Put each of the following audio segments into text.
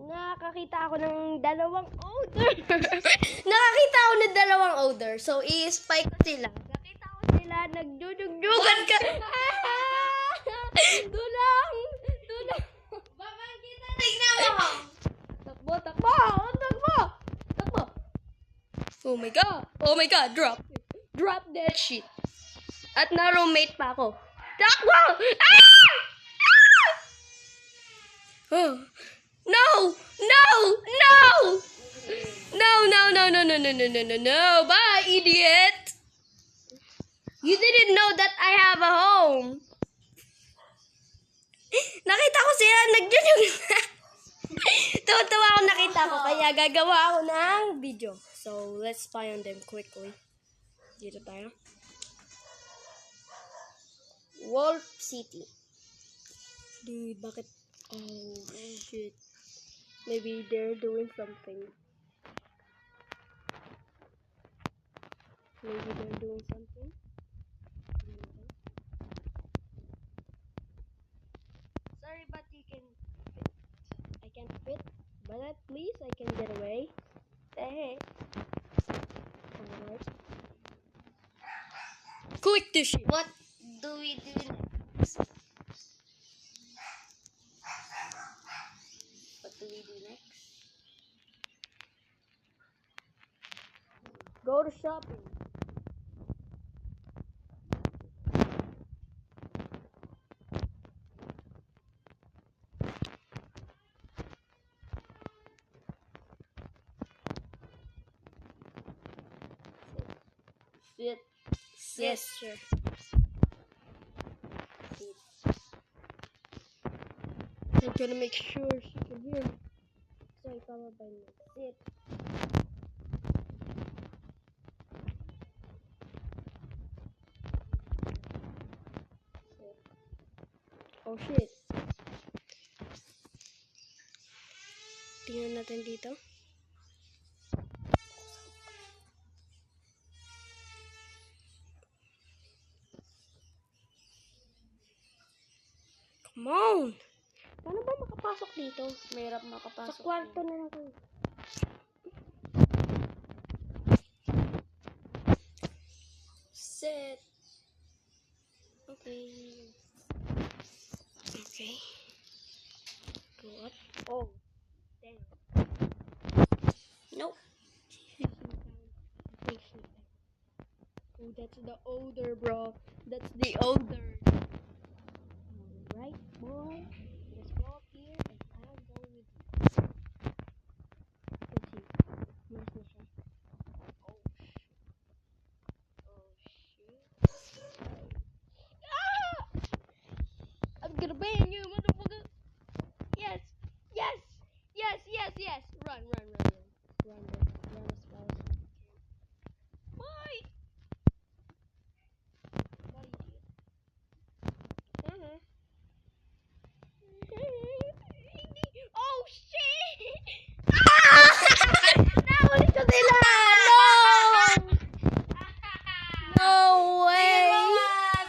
nakakita ako ng dalawang odor. Nakakita ako ng dalawang odor. So, i-spy ko sila. Nakita ko sila, nagjujugjugan ka. Dulang! Dulang! Babang kita, tignan mo! Takbo, takbo! Takbo! Takbo! Oh my God! Oh my God! Drop! Drop that shit! At na-roommate pa ako. Takbo! Ah! Oh. No! No! No! No, no, no, no, no, no, no, no, no, no. Bye, idiot! You didn't know that I have a home. Nakita ko sila, nagjujug. Tuwa-tuwa ako nakita ko, kaya gagawa ako ng video. So, let's spy on them quickly. Dito tayo. Wolf City. Dude, bakit? Oh, shit. Maybe they're doing something. Maybe they're doing something. Sorry, but you can fit. I can't fit. But at least I can get away. Hey. Alright. Click this shit. What do we do next? What do we do next? Go to shopping. Sit. Yes, sure. Sit. I'm gonna make sure she can hear me. Sorry, Papa, by me. Sit. Oh shit. Tingnan natin dito. Come on! Paano ba makapasok dito? Mahirap makapasok. Sa kwarto na lang kayo. Sit. Okay. Okay. Go up. Oh. Damn. Nope. Oh, that's the odor, bro. That's the odor. Alright, boy. Let's go up here and I'll go with you. Let's see. Where's the shot? Oh, oh, shit. Ah! I'm gonna bang you, motherfucker. Yes, yes, yes, yes, yes. Run, run, run, run. Run, run, run as fast as you can. Bye. Bye, idiot. Uh-huh. Oh, shit! Ah! Nahuli ko sila! No! No way!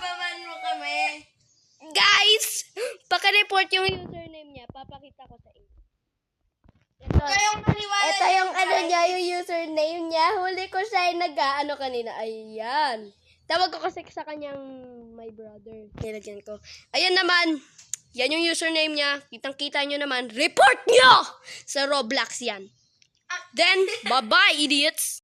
Baban mo kami. Guys! Paka-report yung username niya. Papakita ko sa inyo. Ito, Kayong maniwala. ito yung ano niya, yung username niya. Huli ko siya yung nag-ano kanina. Ayan. Tawag ko kasi sa kanyang my brother. Nilagyan ko. Ayan naman. Yan yung username niya. Kitang-kita nyo naman. Report nyo! Sa Roblox yan. Then, bye-bye, idiots!